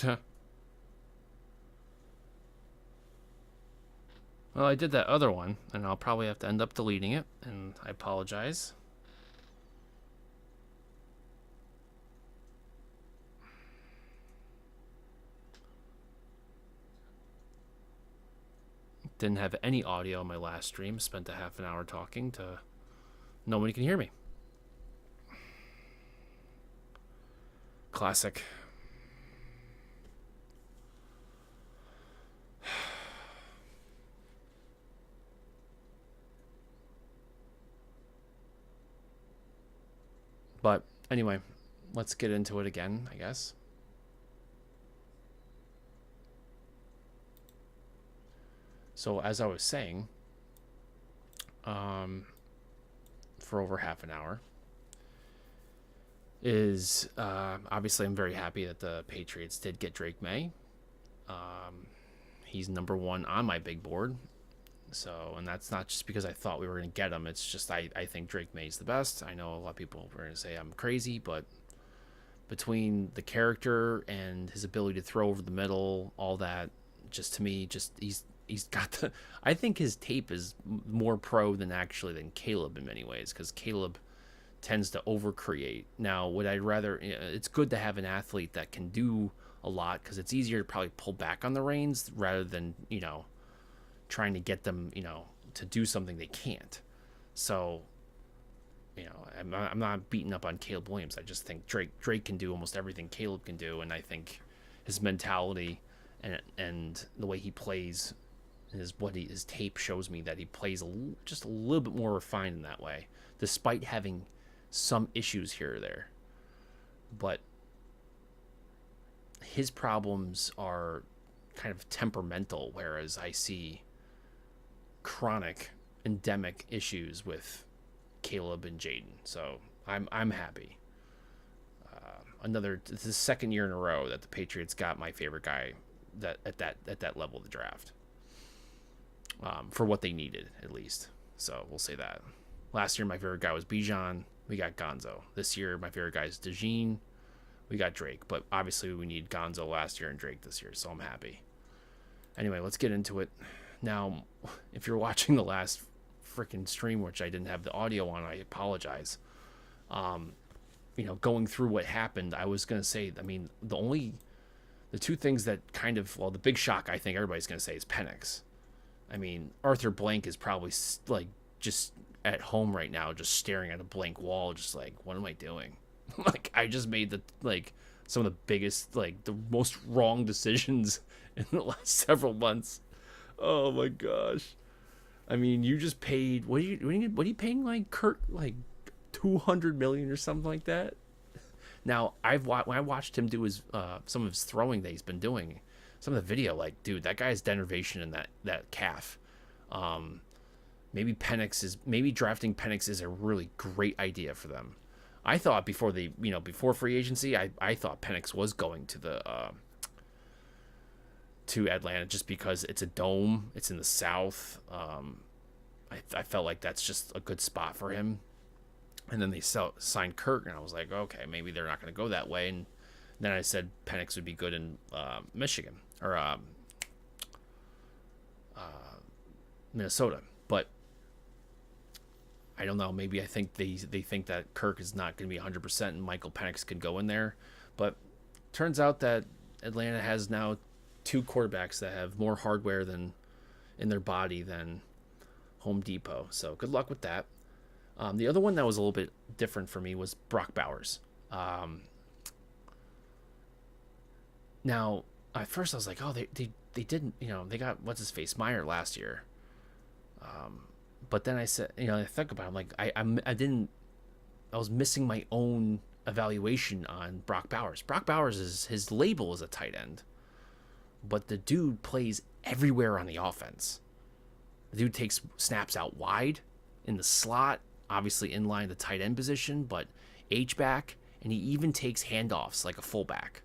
Well, I did that other one, and I'll probably have to end up deleting it, and I apologize. Didn't have any audio on my last stream. Spent a half an hour talking to nobody can hear me. Classic. But anyway, let's get into it again, I guess. So as I was saying, for over half an hour, is obviously I'm very happy that the Patriots did get Drake May. He's number one on my big board. So, and that's not just because I thought we were going to get him. It's just I think Drake May's the best. I know a lot of people are going to say I'm crazy, but between the character and his ability to throw over the middle, all that, just to me, just he's got the. I think his tape is more pro than Caleb in many ways, because Caleb tends to overcreate. Now, would I rather? It's good to have an athlete that can do a lot, because it's easier to probably pull back on the reins rather than trying to get them to do something they can't. So I'm not beating up on Caleb Williams. I just think Drake can do almost everything Caleb can do, and I think his mentality and the way he plays his tape shows me that he plays just a little bit more refined in that way, despite having some issues here or there. But his problems are kind of temperamental, whereas I see chronic, endemic issues with Caleb and Jaden. So I'm happy. This is the second year in a row that the Patriots got my favorite guy at that level of the draft. For what they needed, at least. So we'll say that. Last year, my favorite guy was Bijan. We got Gonzo. This year, my favorite guy is DeJean. We got Drake. But obviously, we need Gonzo last year and Drake this year, so I'm happy. Anyway, let's get into it. Now, if you're watching the last freaking stream, which I didn't have the audio on, I apologize. Going through what happened, I was going to say, the two things that the big shock I think everybody's going to say is Penix. Arthur Blank is probably just at home right now, just staring at a blank wall, just like, what am I doing? I just made some of the biggest, the most wrong decisions in the last several months. Oh my gosh. You just paid, what are you paying Kirk, $200 million or something like that? Now, when I watched him do his some of his throwing that he's been doing, some of the video, dude, that guy's denervation in that calf. Maybe drafting Penix is a really great idea for them. I thought before free agency, I thought Penix was going to Atlanta just because it's a dome, it's in the South. I felt like that's just a good spot for him. And then they signed Kirk, and I was like, okay, maybe they're not going to go that way. And then I said Penix would be good in Michigan or Minnesota, but I don't know. Maybe I think they think that Kirk is not going to be 100%, and Michael Penix could go in there. But turns out that Atlanta has now two quarterbacks that have more hardware in their body than Home Depot. So good luck with that. The other one that was a little bit different for me was Brock Bowers. Now, at first I was like, oh, they didn't, they got what's his face Meyer last year. But then I said, I think about it, I'm like, I was missing my own evaluation on Brock Bowers. Brock Bowers his label is a tight end, but the dude plays everywhere on the offense. The dude takes snaps out wide, in the slot, obviously in line the tight end position, but H-back, and he even takes handoffs like a fullback.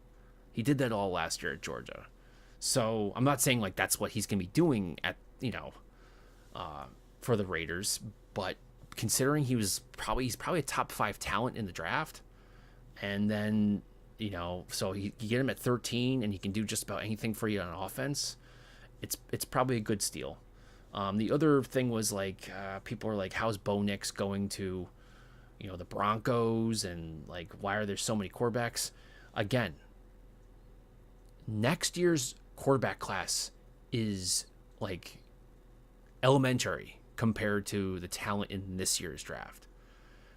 He did that all last year at Georgia. So I'm not saying that's what he's going to be doing at, for the Raiders, but considering he's probably a top 5 talent in the draft, and then So you get him at 13, and he can do just about anything for you on offense. It's probably a good steal. The other thing was like people are like, how's Bo Nix going to, the Broncos, and like why are there so many quarterbacks? Again, next year's quarterback class is like elementary compared to the talent in this year's draft.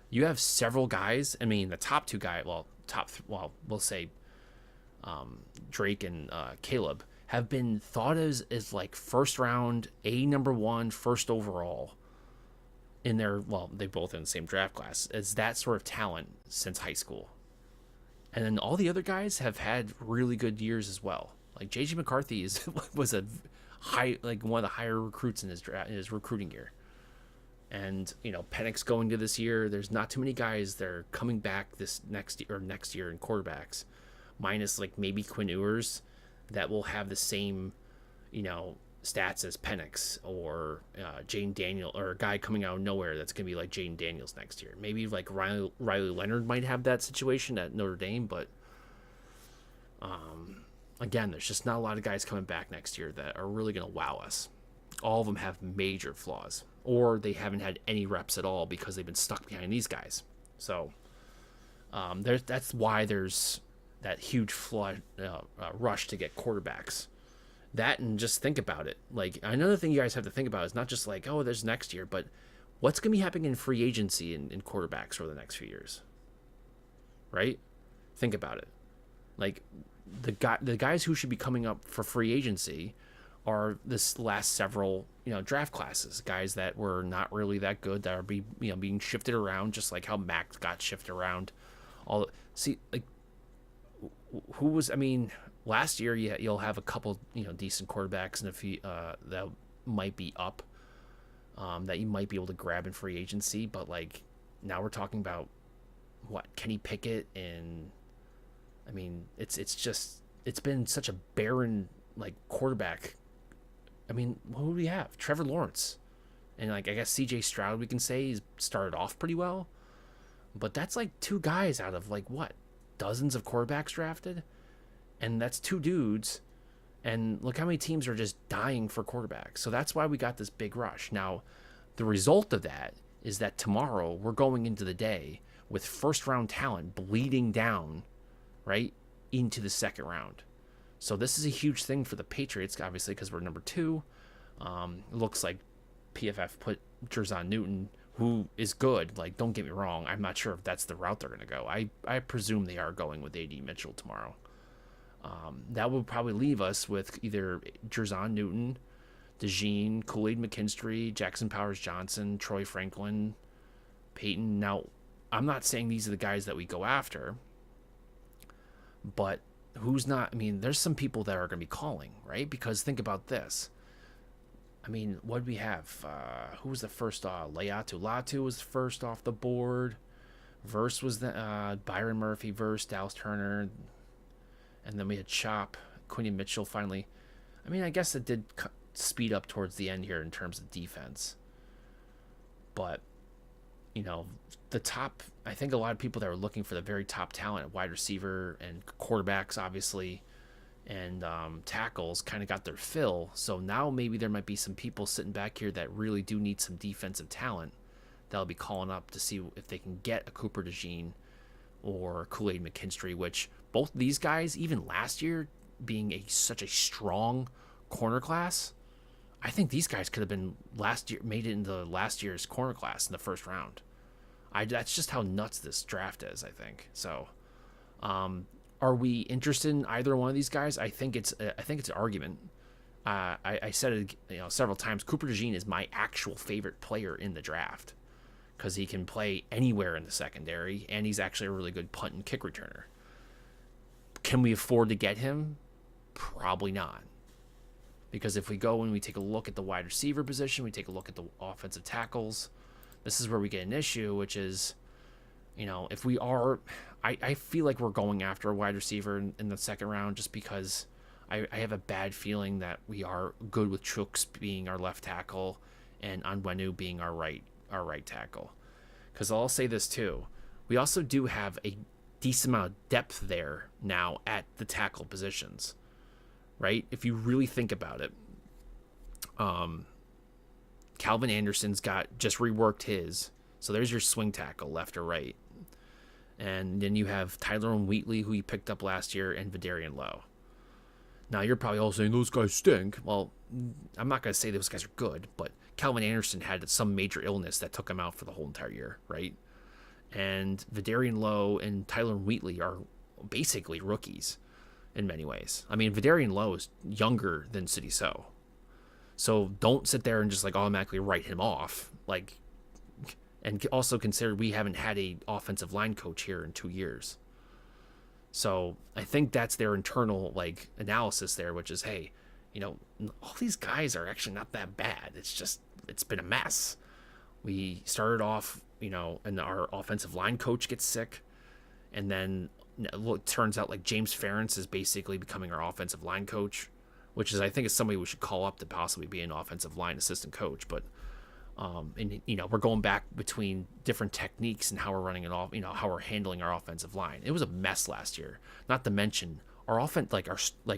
You have several guys. I mean, the top two guys, we'll say Drake and Caleb, have been thought as like first round, number one, first overall in their, they both in the same draft class, as that sort of talent since high school. And then all the other guys have had really good years as well. Like JJ McCarthy was a one of the higher recruits in his recruiting year. And Penix going to this year, there's not too many guys that are coming back this next year in quarterbacks, minus like maybe Quinn Ewers, that will have the same stats as Penix, or Jane Daniel, or a guy coming out of nowhere that's gonna be like Jane Daniels next year. Maybe like Riley Leonard might have that situation at Notre Dame, but again, there's just not a lot of guys coming back next year that are really gonna wow us. All of them have major flaws, or they haven't had any reps at all because they've been stuck behind these guys. So that's why there's that huge rush to get quarterbacks. That, and just think about it. Like, another thing you guys have to think about is not just like, oh, there's next year, but what's going to be happening in free agency in quarterbacks over the next few years, right? Think about it. Like, the guys who should be coming up for free agency are this last several draft classes, guys that were not really that good, that are being shifted around, just like how Max got shifted around. Who was, I mean, last year you'll have a couple decent quarterbacks and a few that might be up, that you might be able to grab in free agency, but like now we're talking about Kenny Pickett, and I mean it's been such a barren like quarterback. I mean, who do we have? Trevor Lawrence, and like I guess C.J. Stroud, we can say he's started off pretty well, but that's like two guys out of like dozens of quarterbacks drafted, and that's two dudes, and look how many teams are just dying for quarterbacks. So that's why we got this big rush. Now, the result of that is that tomorrow we're going into the day with first round talent bleeding down right into the second round. So this is a huge thing for the Patriots, obviously, because we're number 2. It looks like PFF put Jerzon Newton, who is good. Like, don't get me wrong, I'm not sure if that's the route they're going to go. I presume they are going with A.D. Mitchell tomorrow. That will probably leave us with either Jerzon Newton, DeJean, Kool-Aid McKinstry, Jackson Powers Johnson, Troy Franklin, Peyton. Now, I'm not saying these are the guys that we go after, but who's not? I mean, there's some people that are going to be calling, right? Because think about this. I mean, what did we have? Who was the first? Latu was first off the board. Verse was the Byron Murphy, Verse, Dallas Turner, and then we had Chop, Quinn Mitchell finally. I mean, I guess it did speed up towards the end here in terms of defense. But, the top, I think a lot of people that were looking for the very top talent at wide receiver and quarterbacks, obviously, and tackles kind of got their fill. So now maybe there might be some people sitting back here that really do need some defensive talent that'll be calling up to see if they can get a Cooper DeJean or Kool-Aid McKinstry, which both these guys, even last year, being such a strong corner class, I think these guys could have been made it into last year's corner class in the first round. That's just how nuts this draft is, I think. So, are we interested in either one of these guys? I think it's an argument. I said it several times. Cooper DeJean is my actual favorite player in the draft because he can play anywhere in the secondary, and he's actually a really good punt and kick returner. Can we afford to get him? Probably not. Because if we go and we take a look at the wide receiver position, we take a look at the offensive tackles, this is where we get an issue, which is, if we are, I feel like we're going after a wide receiver in the second round just because I have a bad feeling that we are good with Chooks being our left tackle and Onwenu being our right tackle. Because I'll say this too, we also do have a decent amount of depth there now at the tackle positions, right? If you really think about it, Calvin Anderson's just reworked his. So there's your swing tackle, left or right. And then you have Tyler Wheatley, who you picked up last year, and Vidarian Lowe. Now, you're probably all saying those guys stink. Well, I'm not going to say those guys are good, but Calvin Anderson had some major illness that took him out for the whole entire year, right? And Vidarian Lowe and Tyler Wheatley are basically rookies in many ways. I mean, Vidarian Lowe is younger than City So don't sit there and just automatically write him off. And also consider we haven't had a offensive line coach here in 2 years. So I think that's their internal analysis there, which is, hey, all these guys are actually not that bad. It's been a mess. We started off, and our offensive line coach gets sick, and then it turns out James Ferentz is basically becoming our offensive line coach, which is, I think, is somebody we should call up to possibly be an offensive line assistant coach. But we're going back between different techniques and how we're running it off, how we're handling our offensive line. It was a mess last year. Not to mention our offense,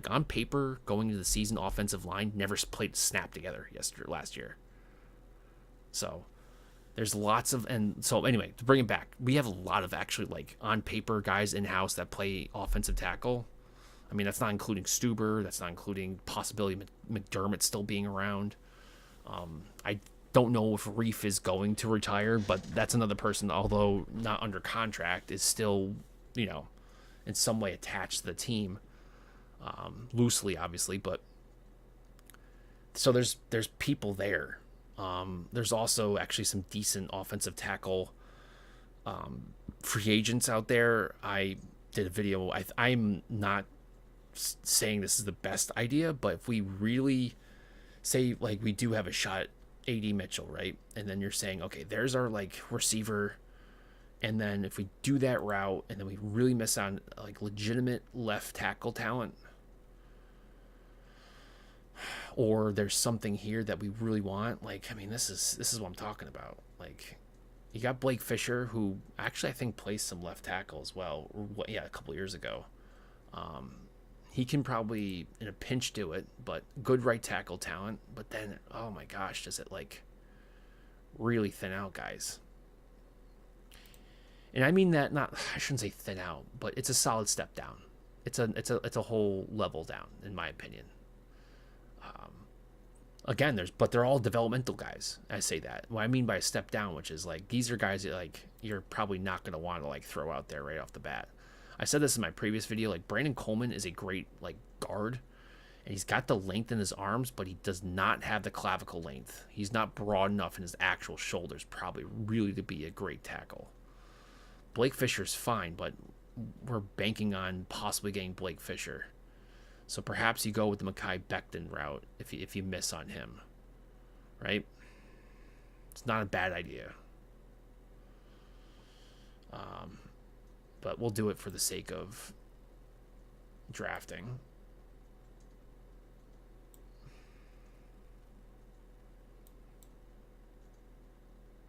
on paper going into the season, offensive line never played snap together last year. So there's lots of, and so anyway, to bring it back, we have a lot of actually on paper guys in house that play offensive tackle. I mean, that's not including Stuber. That's not including possibility McDermott still being around. I don't know if Reef is going to retire, but that's another person, although not under contract, is still, in some way attached to the team, loosely, obviously. But so there's people there. There's also actually some decent offensive tackle free agents out there. I did a video. I'm not saying this is the best idea, but if we really say we do have a shot, AD Mitchell, right? And then you're saying, okay, there's our receiver, and then if we do that route and then we really miss on legitimate left tackle talent, or there's something here that we really want, this is what I'm talking about. You got Blake Fisher, who actually I think plays some left tackle as well, a couple years ago. He can probably in a pinch do it, but good right tackle talent. But then, oh my gosh, does it really thin out guys? And I mean that I shouldn't say thin out, but it's a solid step down. It's a whole level down, in my opinion. Again, but they're all developmental guys. I say that. What I mean by a step down, which is these are guys that you're probably not going to want to throw out there right off the bat. I said this in my previous video, Brandon Coleman is a great guard, and he's got the length in his arms, but he does not have the clavicle length. He's not broad enough in his actual shoulders probably really to be a great tackle. Blake Fisher's fine, but we're banking on possibly getting Blake Fisher. So perhaps you go with the Mekhi Becton route if you miss on him, right? It's not a bad idea. But we'll do it for the sake of drafting.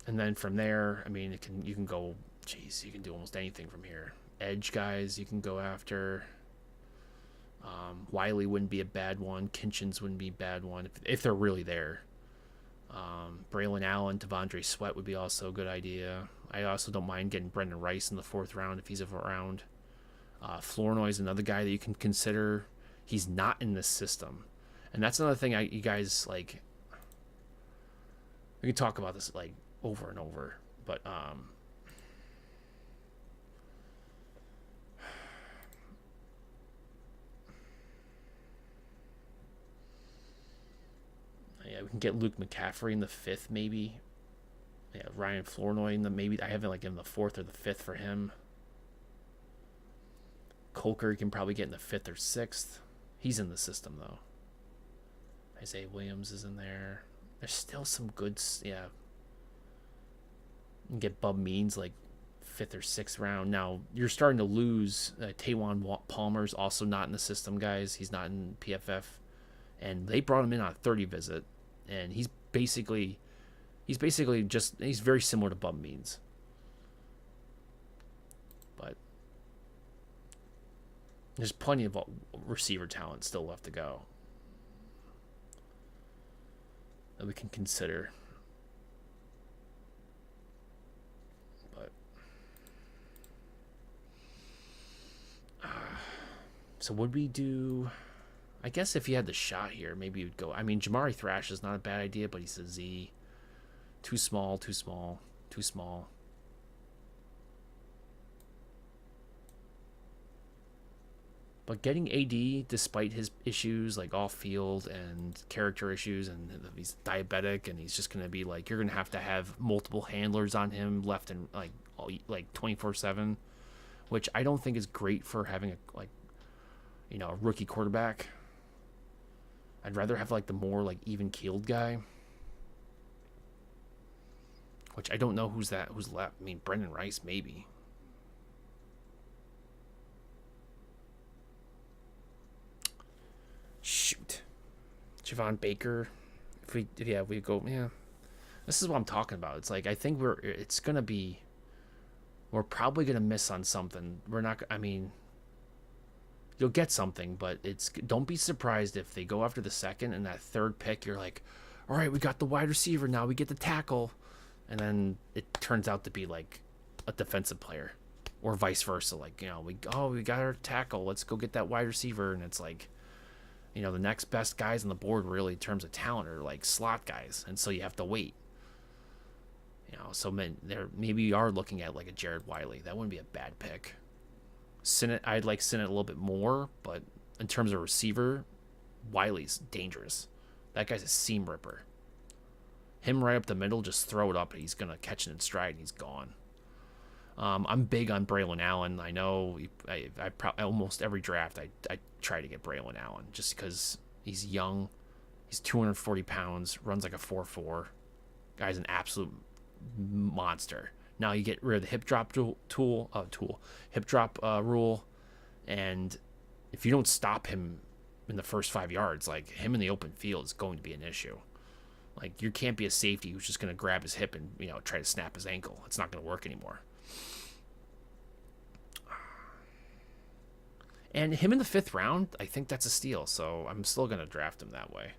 And then from there, I mean, you can go, you can do almost anything from here. Edge guys you can go after. Wiley wouldn't be a bad one. Kinchins wouldn't be a bad one if they're really there. Braylon Allen, Devondre Sweat would be also a good idea. I also don't mind getting Brendan Rice in the 4th round if he's around. Flournoy is another guy that you can consider. He's not in this system. And that's another thing you guys, we can talk about this, over and over. But, yeah, we can get Luke McCaffrey in the 5th, maybe. Yeah, Ryan Flournoy in maybe I haven't in the 4th or the 5th for him. Colker you can probably get in the 5th or 6th. He's in the system though. Isaiah Williams is in there. There's still some good, yeah. You can get Bub Means 5th or 6th round. Now you're starting to lose. Taywan Palmer's also not in the system, guys. He's not in PFF, and they brought him in on a 30 visit, and he's basically just, he's very similar to Bum Means. But There's plenty of receiver talent still left to go that we can consider. But so would we do? I guess if you had the shot here, maybe you'd go. I mean, Jamari Thrash is not a bad idea, but he's a Z. Too small, too small, too small. But getting AD, despite his issues like off field and character issues, and he's diabetic, and he's just gonna be like, you're gonna have to have multiple handlers on him left and like 24/7, which I don't think is great for having a rookie quarterback. I'd rather have like the more like even keeled guy. Which I don't know who's left. I mean, Brendan Rice maybe. Shoot, Javon Baker. If we go. Yeah, this is what I'm talking about. It's like I think we're probably gonna miss on something. We're not. I mean, you'll get something, but don't be surprised if they go after the second and that third pick. You're like, all right, we got the wide receiver now. We get the tackle, and then it turns out to be like a defensive player, or vice versa. Like we got our tackle. Let's go get that wide receiver, and it's like. The next best guys on the board really in terms of talent are like slot guys, and so you have to wait. So maybe you are looking at like a Jared Wiley. That wouldn't be a bad pick. I'd like Sinnott a little bit more, but in terms of receiver, Wiley's dangerous. That guy's a seam ripper. Him right up the middle, just throw it up, and he's gonna catch it in stride, and he's gone. I'm big on Braylon Allen. I know I almost every draft I try to get Braylon Allen just because he's young. He's 240 pounds, runs like a 4.4. Guy's an absolute monster. Now you get rid of the hip drop rule, and if you don't stop him in the first 5 yards, like him in the open field is going to be an issue. Like you can't be a safety who's just going to grab his hip and try to snap his ankle. It's not going to work anymore. And him in the 5th round, I think that's a steal. So I'm still going to draft him that way.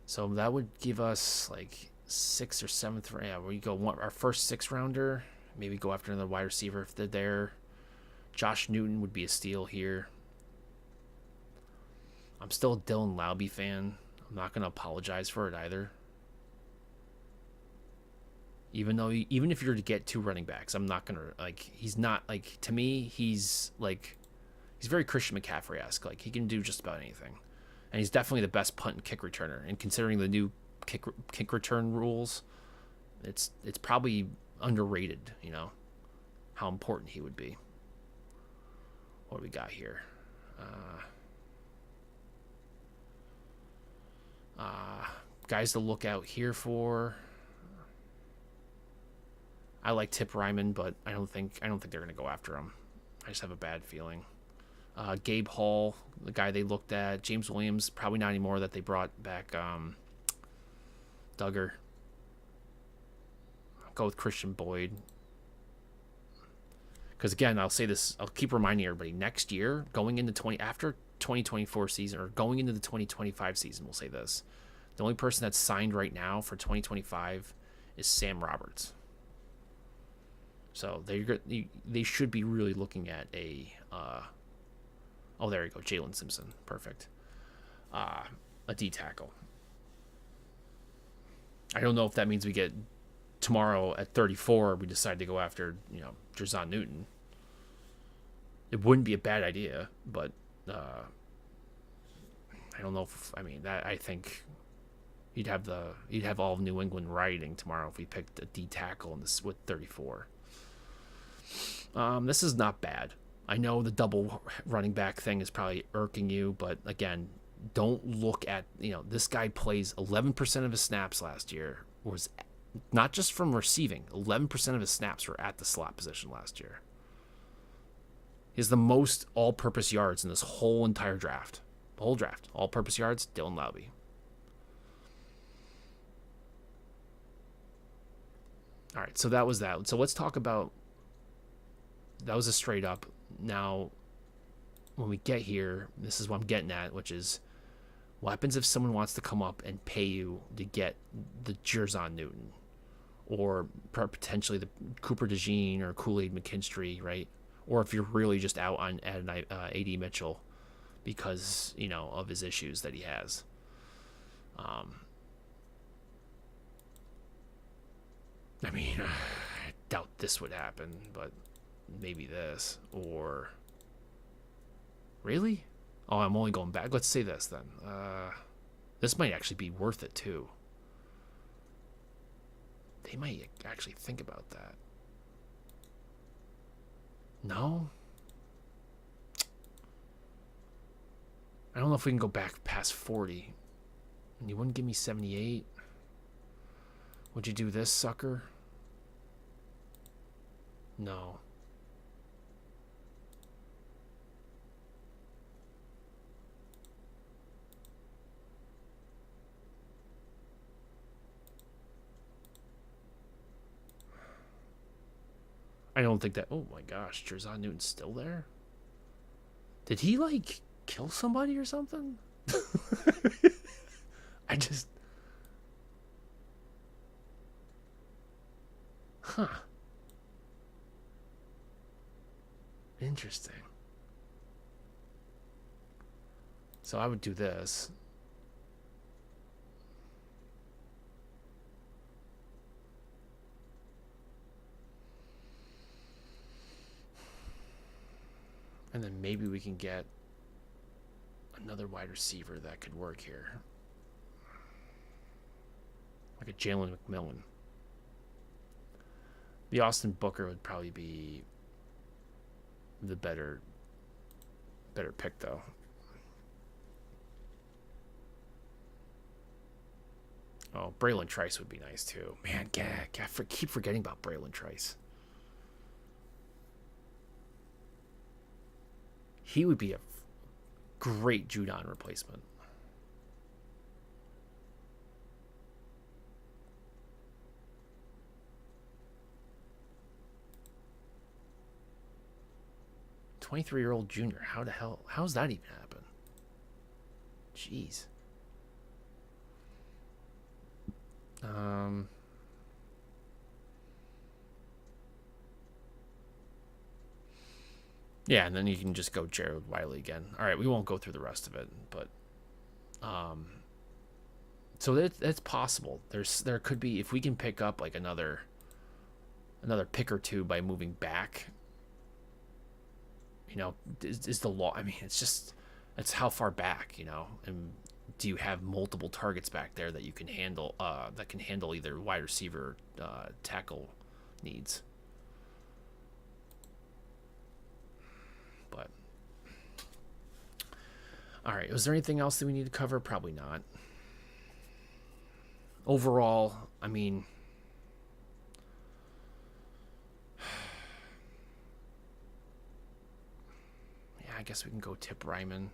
So that would give us like 6th or 7th round. Yeah, we go our first 6th rounder. Maybe go after another wide receiver if they're there. Josh Newton would be a steal here. I'm still a Dylan Laube fan. I'm not going to apologize for it either. Even if you're to get 2 running backs, I'm not gonna he's not to me he's very Christian McCaffrey-esque. Like he can do just about anything, and he's definitely the best punt and kick returner. And considering the new kick return rules, it's probably underrated. How important he would be. What do we got here? Guys to look out here for. I like Tip Ryman, but I don't think they're gonna go after him. I just have a bad feeling. Gabe Hall, the guy they looked at. James Williams, probably not anymore that they brought back Duggar. I'll go with Christian Boyd. Because again, I'll say this, I'll keep reminding everybody, next year, going into after 2024 season, or going into the 2025 season, we'll say this. The only person that's signed right now for 2025 is Sam Roberts. So they should be really looking at a there you go, Jalen Simpson, perfect. A D tackle. I don't know if that means we get tomorrow at 34. We decide to go after Drazon Newton. It wouldn't be a bad idea, but I don't know if I think you'd have all of New England rioting tomorrow if we picked a D tackle with 34. This is not bad. I know the double running back thing is probably irking you, but again, don't look at, this guy plays 11% of his snaps last year, was not just from receiving, 11% of his snaps were at the slot position last year. He has the most all-purpose yards in this whole entire draft. The whole draft. All-purpose yards, Dylan Laube. All right, so that was that. So let's talk about, that was a straight up. Now, when we get here, this is what I'm getting at, which is what happens if someone wants to come up and pay you to get the Jerzon Newton or potentially the Cooper DeJean or Kool-Aid McKinstry, right? Or if you're really just out on AD Mitchell because, of his issues that he has. I mean, I doubt this would happen, but maybe this. Or really? Oh, I'm only going back. Let's say this then. This might actually be worth it too. They might actually think about that. No? I don't know if we can go back past 40. You wouldn't give me 78? Would you do this, sucker? No. I don't think that. Oh my gosh, Jerzon Newton's still there? Did he, like, kill somebody or something? I just. Huh. Interesting. So I would do this. And then maybe we can get another wide receiver that could work here. Like a Jalen McMillan. The Austin Booker would probably be the better pick, though. Oh, Braylon Trice would be nice, too. Man, keep forgetting about Braylon Trice. He would be a great Judon replacement. $23-year-old junior. How's that even happen? Jeez. Yeah, and then you can just go Jared Wiley again. All right, we won't go through the rest of it, but so it's possible. There could be, if we can pick up like another pick or two by moving back. Is the law? I mean, it's how far back, and do you have multiple targets back there that you can handle? That can handle either wide receiver, tackle needs. But all right, was there anything else that we need to cover? Probably not. Overall, I mean, yeah, I guess we can go Tip Ryman.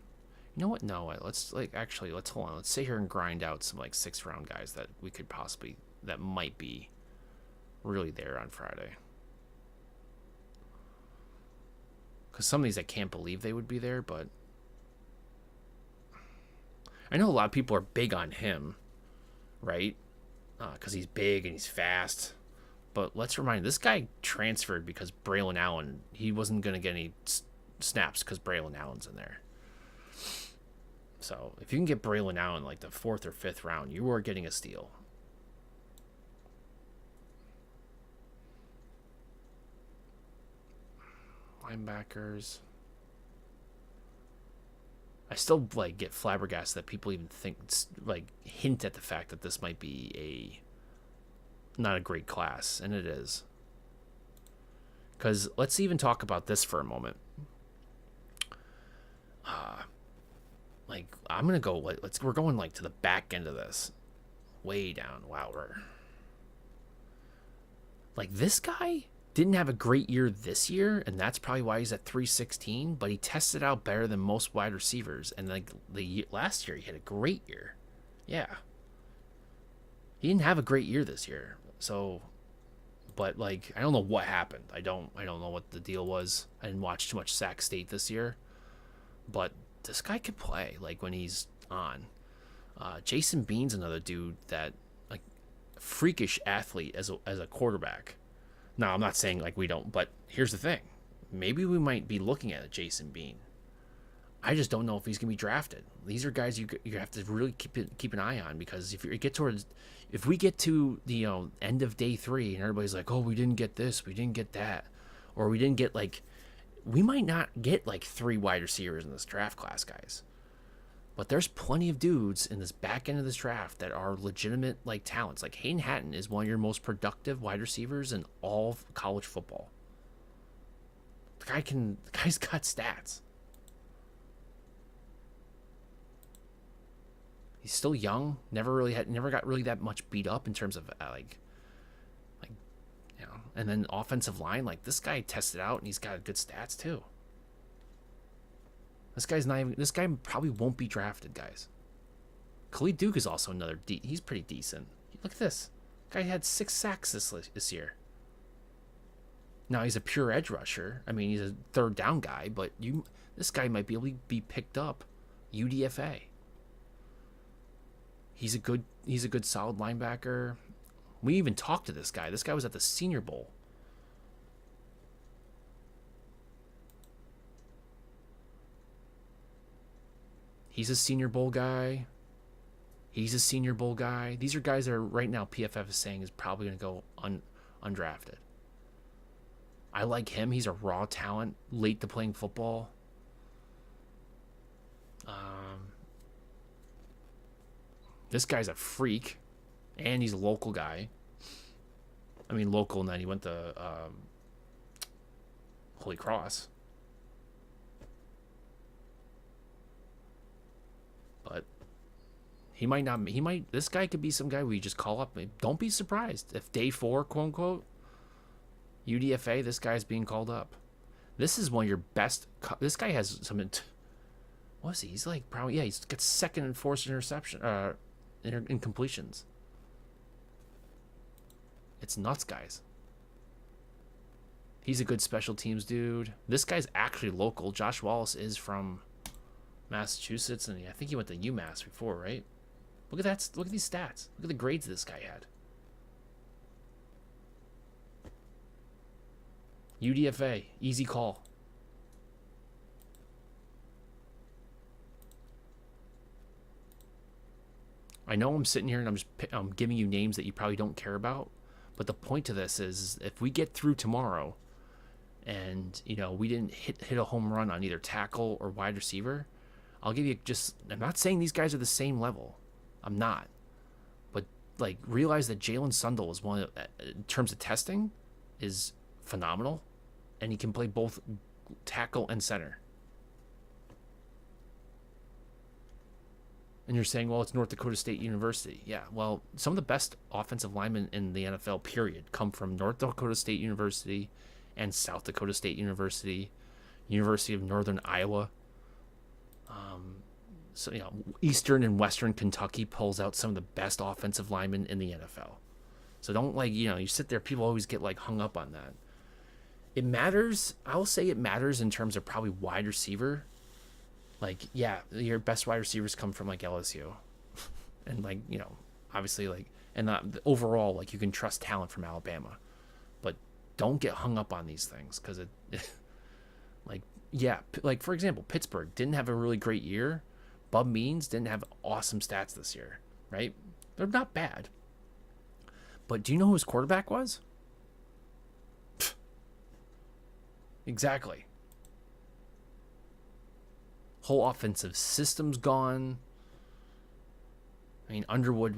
You know what? No, let's hold on. Let's sit here and grind out some like 6th-round guys that we could possibly, that might be really there on Friday. Because some of these I can't believe they would be there, but I know a lot of people are big on him, right? Because he's big and he's fast. But let's remind, this guy transferred because Braylon Allen, he wasn't going to get any snaps because Braylon Allen's in there. So if you can get Braylon Allen like the 4th or 5th round, you are getting a steal. Linebackers. I still like get flabbergasted that people even think, like, hint at the fact that this might be not a great class, and it is. Because let's even talk about this for a moment. Like, I'm gonna go. We're going like to the back end of this, way down. Wow, like, this guy didn't have a great year this year, and that's probably why he's at 316. But he tested out better than most wide receivers, and like last year he had a great year. Yeah, he didn't have a great year this year. So, but like, I don't know what happened. I don't know what the deal was. I didn't watch too much Sac State this year. but this guy could play like when he's on. Jason Bean's another dude that like freakish athlete as a quarterback. Now I'm not saying like we don't, but here's the thing: maybe we might be looking at a Jason Bean. I just don't know if he's gonna be drafted. These are guys you have to really keep an eye on, because if we get to the end of day 3 and everybody's like, oh, we didn't get this, we didn't get that, or we didn't get like, we might not get like 3 wide receivers in this draft class, guys. But there's plenty of dudes in this back end of this draft that are legitimate like talents. Like Hayden Hatton is one of your most productive wide receivers in all of college football. The guy's got stats. He's still young. Never got really that much beat up in terms of like And then offensive line, like this guy tested out and he's got good stats too. This guy probably won't be drafted, guys. Khalid Duke is also another he's pretty decent. Look at this. Guy had 6 sacks this year. Now he's a pure edge rusher. I mean, he's a third down guy, but this guy might be able to be picked up UDFA. He's a good solid linebacker. We even talked to this guy. This guy was at the Senior Bowl. He's a Senior Bowl guy. These are guys that are right now PFF is saying is probably going to go undrafted. I like him. He's a raw talent, late to playing football. This guy's a freak, and he's a local guy. I mean, local, and then he went to Holy Cross. But this guy could be some guy we just call up. Don't be surprised if day 4, quote unquote, UDFA, this guy's being called up. This is one of your best. This guy has some. What is he? He's like probably, he's got second and forced interception, incompletions. It's nuts, guys. He's a good special teams dude. This guy's actually local. Josh Wallace is from Massachusetts, and I think he went to UMass before, right? Look at that. Look at these stats. Look at the grades this guy had. UDFA, easy call. I know I'm sitting here and I'm giving you names that you probably don't care about, but the point to this is if we get through tomorrow and we didn't hit a home run on either tackle or wide receiver, I'll give you I'm not saying these guys are the same level. I'm not. But like realize that Jalen Sundle is one of, in terms of testing, is phenomenal, and he can play both tackle and center. And you're saying, well, it's North Dakota State University. Yeah, well, some of the best offensive linemen in the NFL, period, come from North Dakota State University and South Dakota State University, University of Northern Iowa. So, Eastern and Western Kentucky pulls out some of the best offensive linemen in the NFL. So don't you sit there, people always get hung up on that. It matters. I'll say it matters in terms of probably wide receiver. Your best wide receivers come from LSU, and obviously and overall you can trust talent from Alabama, but don't get hung up on these things because for example, Pittsburgh didn't have a really great year. Bub Means didn't have awesome stats this year, right? They're not bad, but do you know who his quarterback was? Exactly. Whole offensive system's gone. I mean, Underwood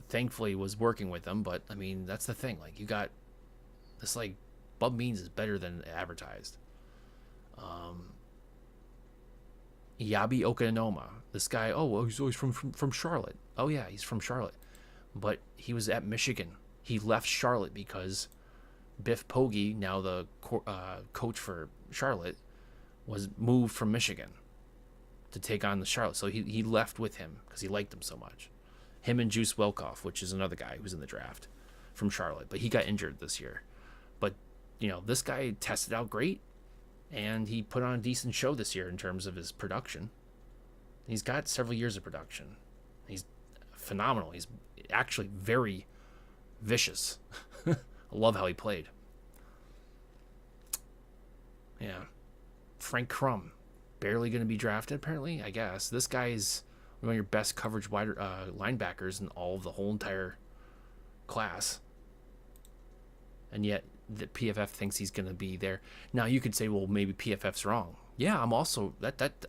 thankfully was working with them, but I mean, that's the thing. You got this, Bub Means is better than advertised. Yabi Okanoma, this guy, he's always from Charlotte. Oh yeah, he's from Charlotte, but he was at Michigan. He left Charlotte because Biff Poggi, now the coach for Charlotte, was moved from Michigan to take on the Charlotte. So he left with him because he liked him so much. Him and Juice Welkoff, which is another guy who's in the draft from Charlotte, but he got injured this year. But this guy tested out great. and he put on a decent show this year in terms of his production. He's got several years of production. He's phenomenal. He's actually very vicious. I love how he played. Yeah. Frank Crum, barely going to be drafted, apparently, I guess. This guy is one of your best coverage linebackers in all of the whole entire class. And yet, the PFF thinks he's going to be there. Now, you could say, well, maybe PFF's wrong. Yeah, I'm also,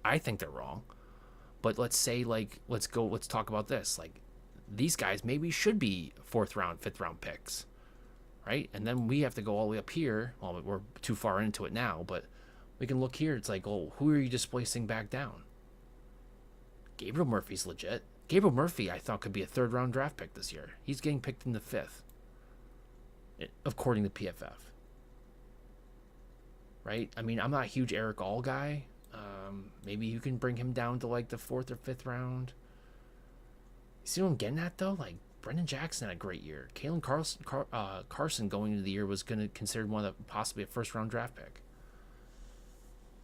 I think they're wrong. But let's say, like, let's talk about this. Like, these guys maybe should be 4th round, 5th round picks, right? And then we have to go all the way up here. Well, we're too far into it now, but we can look here. It's like, oh, who are you displacing back down? Gabriel Murphy's legit. Gabriel Murphy, I thought, could be a 3rd round draft pick this year. He's getting picked in the 5th, according to PFF. Right? I mean, I'm not a huge Eric All guy. Maybe you can bring him down to like the 4th or 5th round. You see what I'm getting at, though? Like, Brendan Jackson had a great year. Kalen Carson going into the year was going to consider one of the, possibly a 1st round draft pick.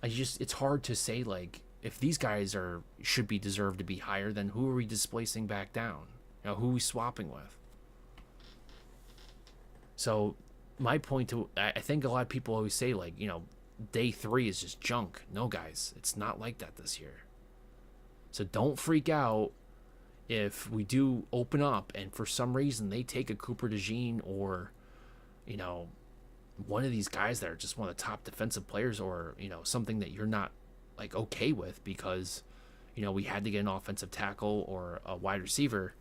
It's hard to say, like, if these guys should be deserved to be higher, then who are we displacing back down? Who are we swapping with? So my point I think a lot of people always say, like, day 3 is just junk. No, guys, it's not like that this year. So don't freak out if we do open up and for some reason they take a Cooper DeJean or, one of these guys that are just one of the top defensive players, or, something that you're not, like, okay with because, we had to get an offensive tackle or a wide receiver.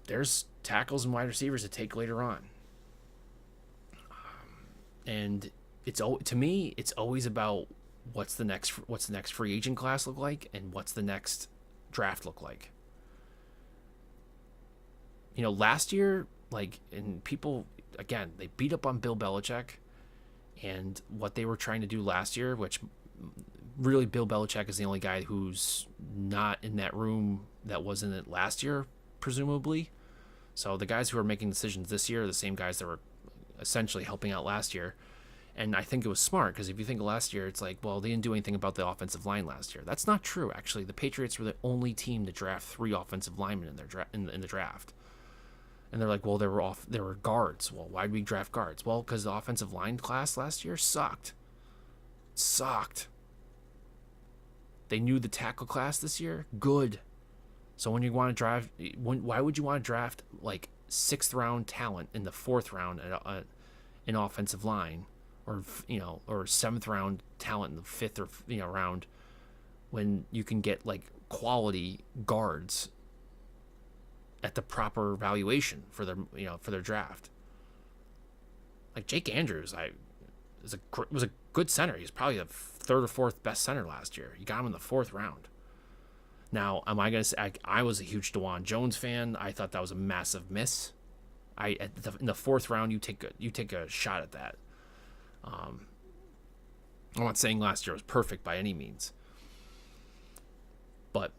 There's tackles and wide receivers to take later on. And to me, it's always about what's the next free agent class look like and what's the next draft look like. Last year, like, and people, again, they beat up on Bill Belichick and what they were trying to do last year, which really Bill Belichick is the only guy who's not in that room that was in it last year, presumably. So the guys who are making decisions this year are the same guys that were essentially helping out last year. And I think it was smart because if you think of last year, it's like, well, they didn't do anything about the offensive line last year. That's not true, actually. The Patriots were the only team to draft 3 offensive linemen in their in the draft. And they're like, well, there were guards. Well, why did we draft guards? Well, because the offensive line class last year sucked. They knew the tackle class this year, good. So when you want to draft, why would you want to draft like 6th round talent in the 4th round in offensive line, or 7th round talent in the 5th or round, when you can get like quality guards at the proper valuation for their draft? Like Jake Andrews, was a good center. He's probably the 3rd or 4th best center last year. You got him in the 4th round. Now, am I gonna say I was a huge DeJuan Jones fan? I thought that was a massive miss. In the 4th round, you take a shot at that. I'm not saying last year was perfect by any means, but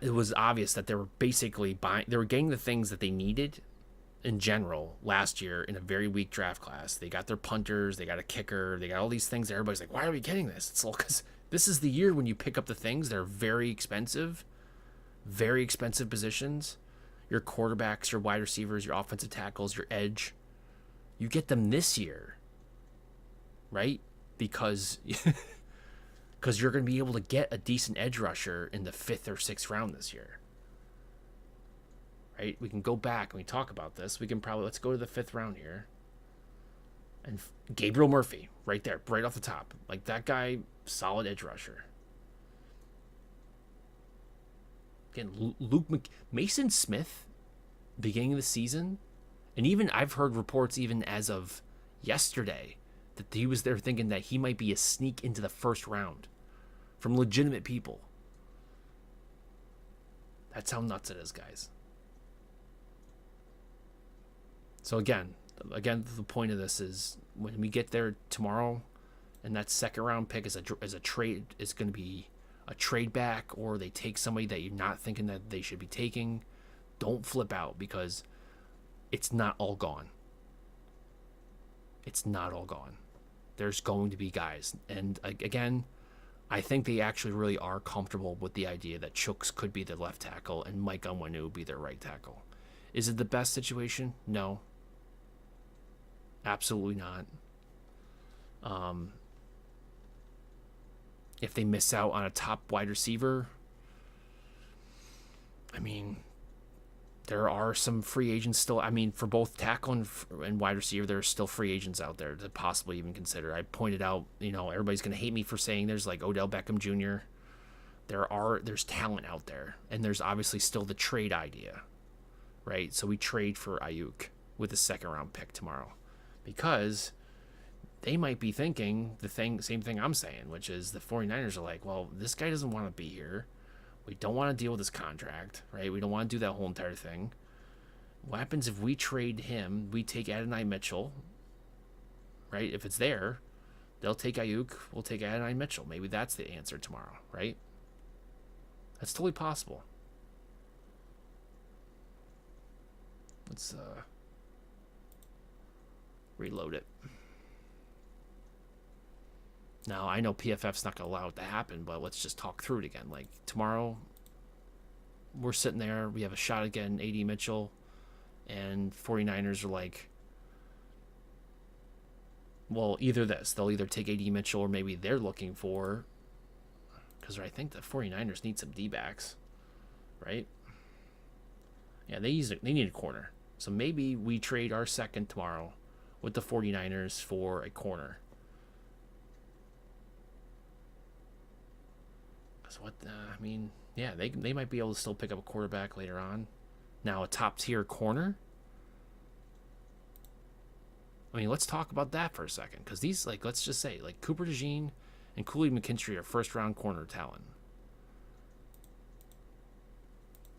it was obvious that they were basically they were getting the things that they needed in general last year in a very weak draft class. They got their punters, they got a kicker, they got all these things that everybody's like, why are we getting this? It's all because this is the year when you pick up the things that are very expensive positions. Your quarterbacks, your wide receivers, your offensive tackles, your edge. You get them this year, right? Because you're going to be able to get a decent edge rusher in the 5th or 6th round this year. Right? We can go back and we talk about this. Let's go to the 5th round here. And Gabriel Murphy, right there, right off the top. Like, that guy, solid edge rusher. Again, Mason Smith, beginning of the season, and even I've heard reports even as of yesterday that he was there thinking that he might be a sneak into the 1st round from legitimate people. That's how nuts it is, guys. So again, the point of this is when we get there tomorrow, and that 2nd round pick is a trade, is going to be a trade back, or they take somebody that you're not thinking that they should be taking. Don't flip out, because it's not all gone. It's not all gone. There's going to be guys. And again, I think they actually really are comfortable with the idea that Chooks could be their left tackle and Mike Onwenu be their right tackle. Is it the best situation? No. Absolutely not. If they miss out on a top wide receiver, I mean, there are some free agents still. I mean, for both tackle and wide receiver, there are still free agents out there to possibly even consider. I pointed out, everybody's going to hate me for saying there's like Odell Beckham Jr. There's talent out there, and there's obviously still the trade idea, right? So we trade for Ayuk with a second round pick tomorrow, because they might be thinking same thing I'm saying, which is the 49ers are like, well, this guy doesn't want to be here. We don't want to deal with his contract, right? We don't want to do that whole entire thing. What happens if we trade him? We take Adonai Mitchell, right? If it's there, they'll take Ayuk. We'll take Adonai Mitchell. Maybe that's the answer tomorrow, right? That's totally possible. Let's reload it. Now, I know PFF's not going to allow it to happen, but let's just talk through it again. Like, tomorrow, we're sitting there. We have a shot again, AD Mitchell, and 49ers are like, well, either this. They'll either take AD Mitchell, or maybe they're looking for, because I think the 49ers need some D-backs, right? Yeah, they need a corner. So maybe we trade our second tomorrow with the 49ers for a corner. Yeah, they might be able to still pick up a quarterback later on. Now, a top-tier corner? I mean, let's talk about that for a second, because these, let's just say, Cooper DeJean and Cooley McKinstry are first-round corner talent.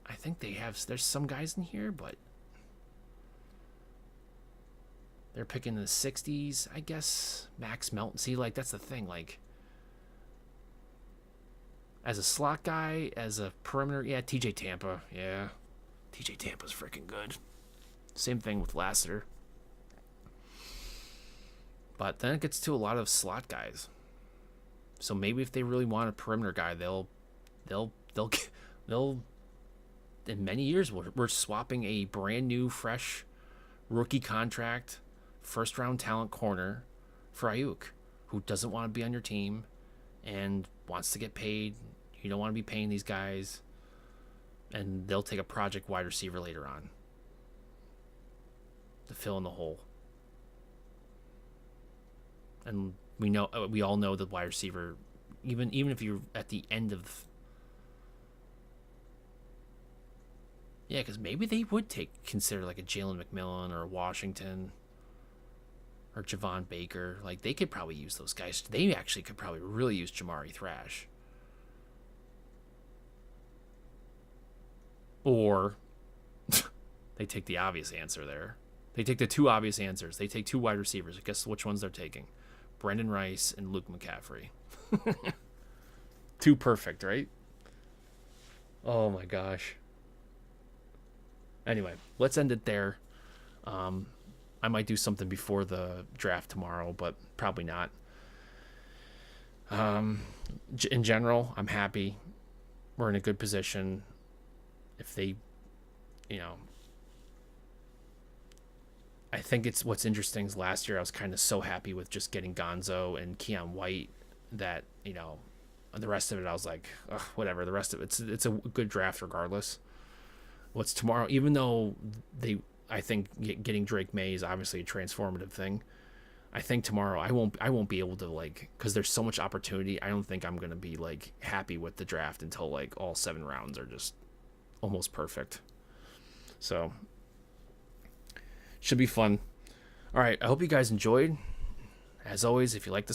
I think there's some guys in here, but they're picking in the 60s, I guess. Max Melton. See, that's the thing, as a slot guy, as a perimeter, yeah, TJ Tampa, yeah. TJ Tampa's freaking good. Same thing with Lassiter. But then it gets to a lot of slot guys. So maybe if they really want a perimeter guy, they'll in many years we're swapping a brand new, fresh rookie contract, first round talent corner for Ayuk, who doesn't want to be on your team and wants to get paid. You don't want to be paying these guys, and they'll take a project wide receiver later on to fill in the hole. And we all know the wide receiver, even if you're at the end of, yeah, because maybe they would consider a Jalen McMillan or a Washington or Javon Baker. They could probably use those guys. They actually could probably really use Jamari Thrash. Or they take the obvious answer there. They take the two obvious answers. They take two wide receivers. Guess which ones they're taking? Brendan Rice and Luke McCaffrey. Too perfect, right? Oh my gosh. Anyway, let's end it there. I might do something before the draft tomorrow, but probably not. In general, I'm happy. We're in a good position. If they, I think it's what's interesting is last year I was kind of so happy with just getting Gonzo and Keon White that, the rest of it I was like, ugh, whatever. The rest of it's a good draft regardless. What's tomorrow? Even though I think getting Drake May is obviously a transformative thing. I think tomorrow I won't be able to because there's so much opportunity. I don't think I'm gonna be happy with the draft until all 7 rounds are just almost perfect. So should be fun. All right, I hope you guys enjoyed. As always, if you like this